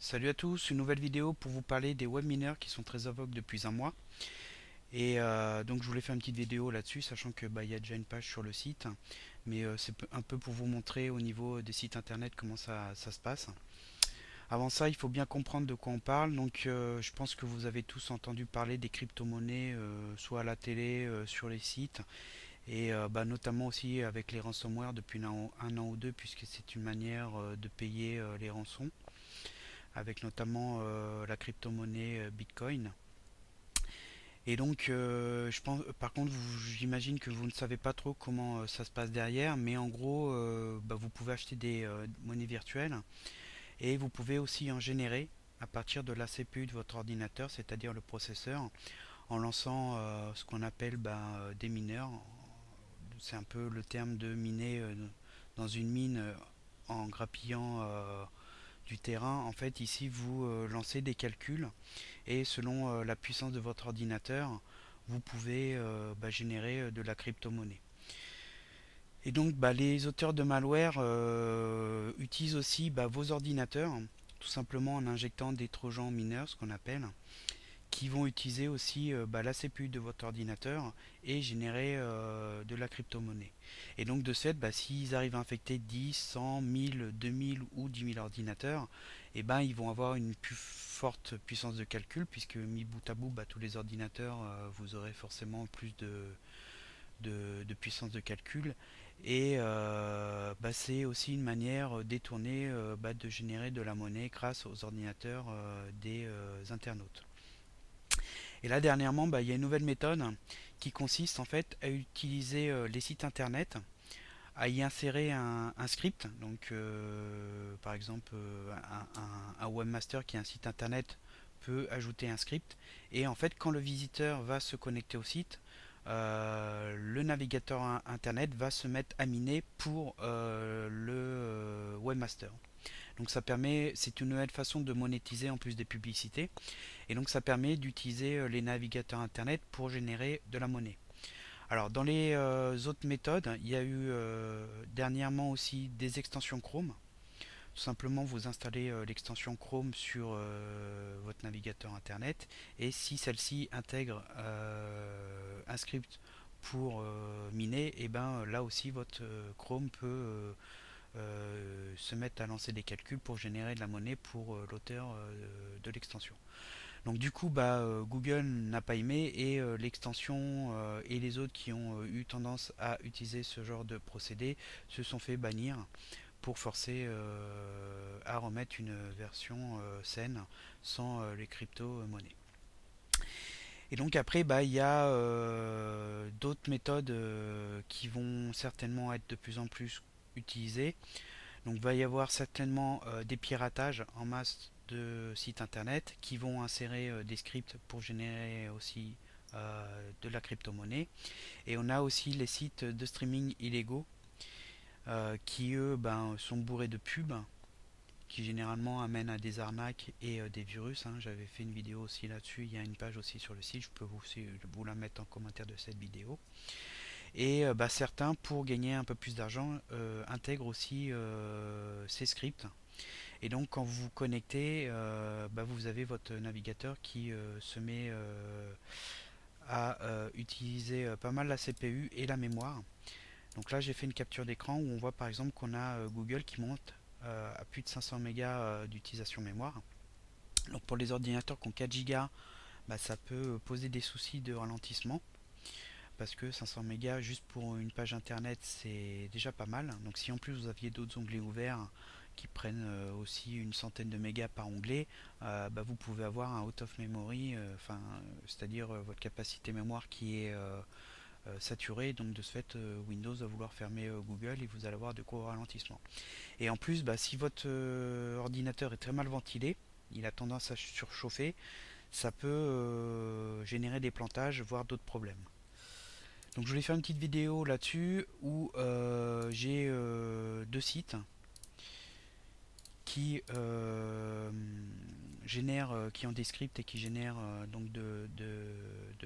Salut à tous, une nouvelle vidéo pour vous parler des web mineurs qui sont très en vogue depuis un mois. Donc je voulais faire une petite vidéo là-dessus, sachant que il y a déjà une page sur le site, mais c'est un peu pour vous montrer au niveau des sites internet comment ça se passe. Avant ça, il faut bien comprendre de quoi on parle. Donc je pense que vous avez tous entendu parler des crypto-monnaies, soit à la télé, sur les sites, et notamment aussi avec les ransomware depuis un an ou deux, puisque c'est une manière de payer les rançons avec notamment la crypto-monnaie Bitcoin. Et donc, je pense, par contre, j'imagine que vous ne savez pas trop comment ça se passe derrière, mais en gros, vous pouvez acheter des monnaies virtuelles et vous pouvez aussi en générer à partir de la CPU de votre ordinateur, c'est-à-dire le processeur, en lançant ce qu'on appelle des mineurs. C'est un peu le terme de miner dans une mine en grappillant du terrain. En fait, ici, vous lancez des calculs et selon la puissance de votre ordinateur, vous pouvez générer de la crypto-monnaie. Et donc, les auteurs de malware utilisent aussi vos ordinateurs, tout simplement en injectant des trojans mineurs, ce qu'on appelle, qui vont utiliser aussi la CPU de votre ordinateur et générer de la crypto-monnaie. Et donc de ce fait, s'ils arrivent à infecter 10, 100, 1000, 2000 ou 10 000 ordinateurs, ils vont avoir une plus forte puissance de calcul, puisque mis bout à bout, tous les ordinateurs, vous aurez forcément plus de puissance de calcul. Et c'est aussi une manière détournée de générer de la monnaie grâce aux ordinateurs des internautes. Et là, dernièrement, il y a une nouvelle méthode qui consiste en fait à utiliser les sites internet, à y insérer un script. Donc, par exemple, un webmaster qui a un site internet peut ajouter un script. Et en fait, quand le visiteur va se connecter au site, le navigateur internet va se mettre à miner pour le webmaster. Donc ça permet, c'est une nouvelle façon de monétiser en plus des publicités. Et donc ça permet d'utiliser les navigateurs internet pour générer de la monnaie. Alors dans les autres méthodes, il y a eu dernièrement aussi des extensions Chrome. Tout simplement, vous installez l'extension Chrome sur votre navigateur internet et si celle-ci intègre un script pour miner, et là aussi votre Chrome peut se mettre à lancer des calculs pour générer de la monnaie pour l'auteur de l'extension. Donc du coup, Google n'a pas aimé et l'extension et les autres qui ont eu tendance à utiliser ce genre de procédé se sont fait bannir pour forcer à remettre une version saine sans les crypto-monnaies. Et donc après, il y a d'autres méthodes qui vont certainement être de plus en plus utilisées. Donc il va y avoir certainement des piratages en masse de sites internet qui vont insérer des scripts pour générer aussi de la crypto-monnaie. Et on a aussi les sites de streaming illégaux qui eux sont bourrés de pubs qui généralement amènent à des arnaques et des virus, hein. J'avais fait une vidéo aussi là-dessus, il y a une page aussi sur le site, je peux aussi vous la mettre en commentaire de cette vidéo. Et certains, pour gagner un peu plus d'argent, intègrent aussi ces scripts. Et donc quand vous vous connectez, vous avez votre navigateur qui se met à utiliser pas mal la CPU et la mémoire. Donc là j'ai fait une capture d'écran où on voit par exemple qu'on a Google qui monte à plus de 500 mégas d'utilisation mémoire. Donc pour les ordinateurs qui ont 4 gigas, ça peut poser des soucis de ralentissement parce que 500 mégas juste pour une page internet c'est déjà pas mal. Donc si en plus vous aviez d'autres onglets ouverts qui prennent aussi une centaine de mégas par onglet, vous pouvez avoir un out of memory, c'est-à-dire votre capacité mémoire qui est saturée. Donc de ce fait, Windows va vouloir fermer Google et vous allez avoir de gros ralentissements. Et en plus, si votre ordinateur est très mal ventilé, il a tendance à surchauffer, ça peut générer des plantages, voire d'autres problèmes. Donc je voulais faire une petite vidéo là-dessus où j'ai deux sites qui génèrent, qui ont des scripts et qui génèrent donc de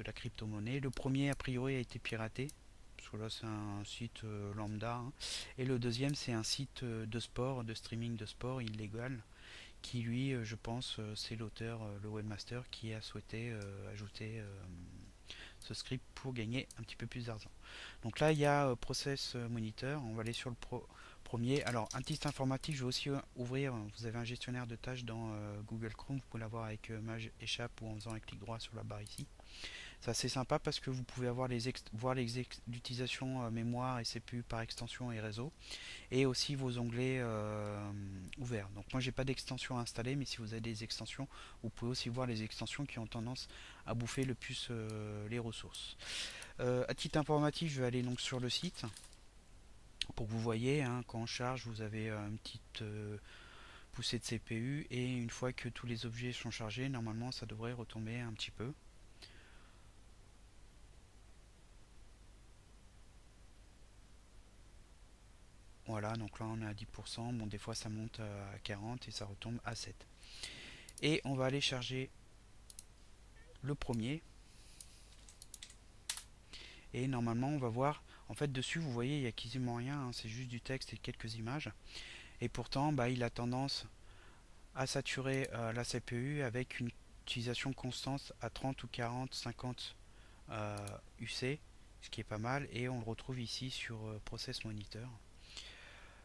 la crypto-monnaie. Le premier a priori a été piraté, parce que là c'est un site lambda, hein. Et le deuxième c'est un site de sport, de streaming de sport illégal, qui lui, je pense, c'est l'auteur, le webmaster, qui a souhaité ajouter ce script pour gagner un petit peu plus d'argent. Donc là, il y a Process Monitor. On va aller sur le premier. Alors, un titre informatique, je vais aussi ouvrir. Vous avez un gestionnaire de tâches dans Google Chrome. Vous pouvez l'avoir avec Maj Échappe ou en faisant un clic droit sur la barre ici. C'est assez sympa parce que vous pouvez avoir voir l'utilisation mémoire et CPU par extension et réseau, et aussi vos onglets ouverts. Donc moi j'ai pas d'extension installée, mais si vous avez des extensions, vous pouvez aussi voir les extensions qui ont tendance à bouffer le plus les ressources. À titre informatif, je vais aller donc sur le site pour que vous voyez, hein, quand on charge, vous avez une petite poussée de CPU, et une fois que tous les objets sont chargés, normalement ça devrait retomber un petit peu. Voilà, donc là on est à 10%, bon des fois ça monte à 40 et ça retombe à 7. Et on va aller charger le premier, et normalement on va voir, en fait dessus vous voyez il n'y a quasiment rien, hein, c'est juste du texte et quelques images, et pourtant bah, il a tendance à saturer la CPU avec une utilisation constante à 30 ou 40, 50 UC, ce qui est pas mal, et on le retrouve ici sur Process Monitor.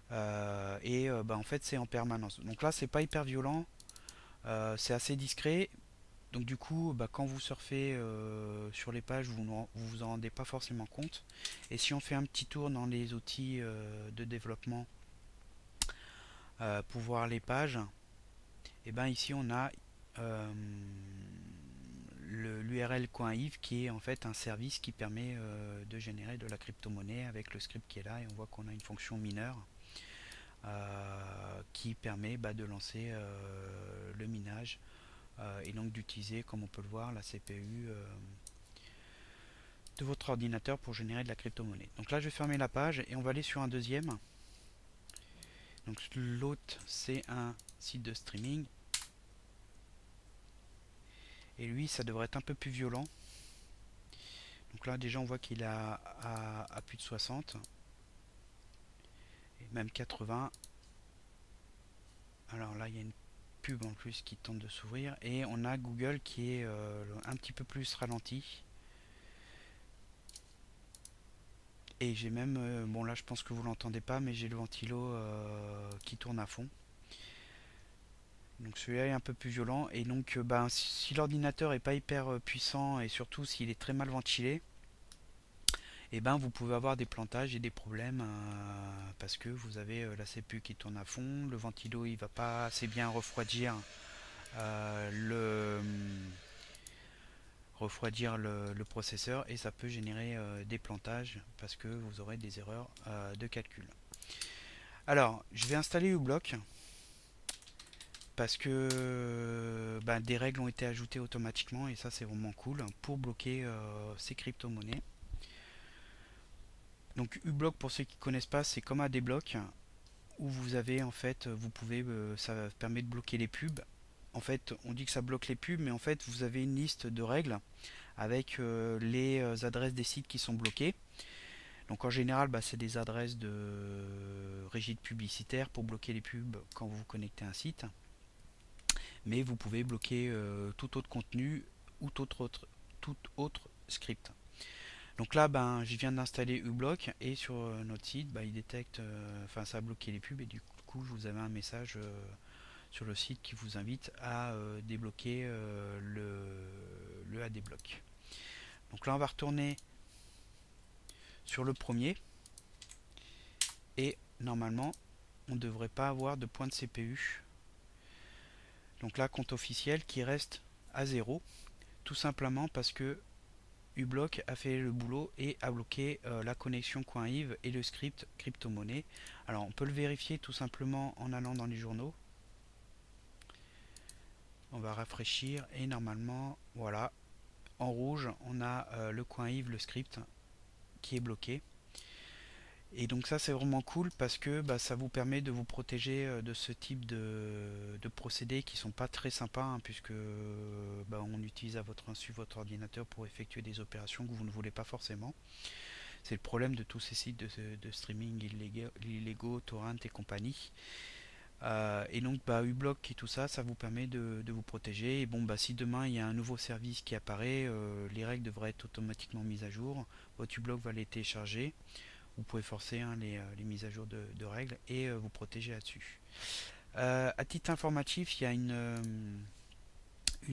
Bah, en fait c'est en permanence, donc là c'est pas hyper violent, c'est assez discret. Donc du coup, bah, quand vous surfez sur les pages, vous vous en rendez pas forcément compte. Et si on fait un petit tour dans les outils de développement pour voir les pages, et ben ici on a l'URL.iv qui est en fait un service qui permet de générer de la crypto-monnaie avec le script qui est là, et on voit qu'on a une fonction mineur qui permet bah, de lancer le minage et donc d'utiliser, comme on peut le voir, la CPU de votre ordinateur pour générer de la crypto-monnaie. Donc là je vais fermer la page et on va aller sur un deuxième. Donc l'autre c'est un site de streaming, et lui ça devrait être un peu plus violent. Donc là déjà on voit qu'il a à plus de 60 et même 80. Alors là il y a une pub en plus qui tente de s'ouvrir, et on a Google qui est un petit peu plus ralenti. Et j'ai même, bon là je pense que vous l'entendez pas, mais j'ai le ventilo qui tourne à fond. Donc celui-là est un peu plus violent, et donc ben, si l'ordinateur est pas hyper puissant, et surtout s'il est très mal ventilé, et ben vous pouvez avoir des plantages et des problèmes parce que vous avez la CPU qui tourne à fond, le ventilo il va pas assez bien refroidir le processeur, et ça peut générer des plantages parce que vous aurez des erreurs de calcul. Alors je vais installer uBlock parce que bah, des règles ont été ajoutées automatiquement, et ça c'est vraiment cool pour bloquer ces crypto-monnaies. Donc uBlock, pour ceux qui ne connaissent pas, c'est comme AdBlock où vous avez en fait, vous pouvez, ça permet de bloquer les pubs. En fait, on dit que ça bloque les pubs, mais en fait, vous avez une liste de règles avec les adresses des sites qui sont bloqués. Donc en général, bah, c'est des adresses de régie de publicitaire pour bloquer les pubs quand vous vous connectez à un site. Mais vous pouvez bloquer tout autre contenu ou tout autre script. Donc là, ben, je viens d'installer uBlock, et sur notre site, bah, il détecte, enfin, ça a bloqué les pubs, et du coup, vous avez un message sur le site qui vous invite à débloquer le AdBlock. Donc là, on va retourner sur le premier, et normalement, on ne devrait pas avoir de point de CPU. Donc là, compte officiel qui reste à 0, tout simplement parce que uBlock a fait le boulot et a bloqué la connexion .iv et le script crypto-monnaie. Alors on peut le vérifier tout simplement en allant dans les journaux. On va rafraîchir, et normalement, voilà, en rouge, on a le .iv, le script qui est bloqué. Et donc ça c'est vraiment cool parce que bah, ça vous permet de vous protéger de ce type de procédés qui sont pas très sympas, hein, puisque bah, on utilise à votre insu votre ordinateur pour effectuer des opérations que vous ne voulez pas forcément. C'est le problème de tous ces sites de streaming illégaux, torrent et compagnie. Et donc uBlock et tout ça, ça vous permet de vous protéger. Et bon, si demain il y a un nouveau service qui apparaît, les règles devraient être automatiquement mises à jour. Votre uBlock va les télécharger. Vous pouvez forcer les mises à jour de règles et vous protéger là-dessus. À titre informatif, il y a une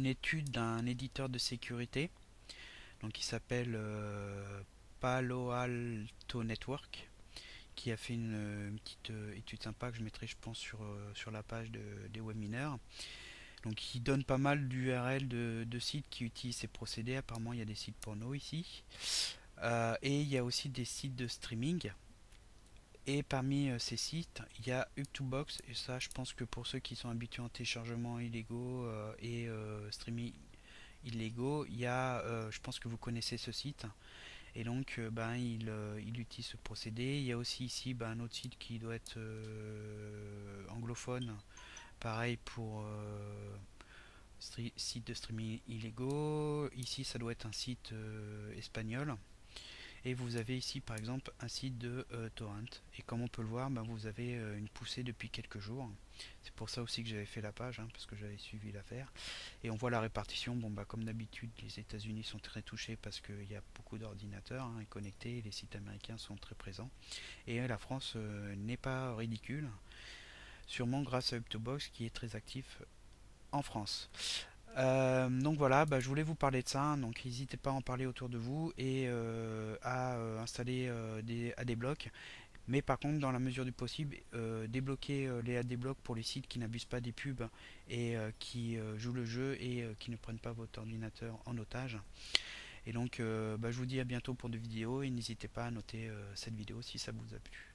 étude d'un éditeur de sécurité donc, qui s'appelle Palo Alto Network qui a fait une petite étude sympa que je mettrai je pense sur la page des webinars. Donc il donne pas mal d'URL de sites qui utilisent ces procédés. Apparemment il y a des sites porno ici. Et il y a aussi des sites de streaming. Et parmi ces sites, il y a Up2Box. Et ça je pense que pour ceux qui sont habitués en téléchargement illégaux et streaming illégaux, je pense que vous connaissez ce site. Et donc, il utilise ce procédé. Il y a aussi ici un autre site qui doit être anglophone. Pareil pour site de streaming illégaux. Ici, ça doit être un site espagnol. Et vous avez ici, par exemple, un site de torrent. Et comme on peut le voir, vous avez une poussée depuis quelques jours. C'est pour ça aussi que j'avais fait la page, hein, parce que j'avais suivi l'affaire. Et on voit la répartition. Bon, comme d'habitude, les États-Unis sont très touchés parce qu'il y a beaucoup d'ordinateurs connectés. Les sites américains sont très présents. Et la France n'est pas ridicule, sûrement grâce à Up2Box qui est très actif en France. Donc voilà, je voulais vous parler de ça, donc n'hésitez pas à en parler autour de vous et à installer des AD-blocs. Mais par contre, dans la mesure du possible, débloquer les AD-blocs pour les sites qui n'abusent pas des pubs et qui jouent le jeu et qui ne prennent pas votre ordinateur en otage. Et donc, je vous dis à bientôt pour de vidéos et n'hésitez pas à noter cette vidéo si ça vous a plu.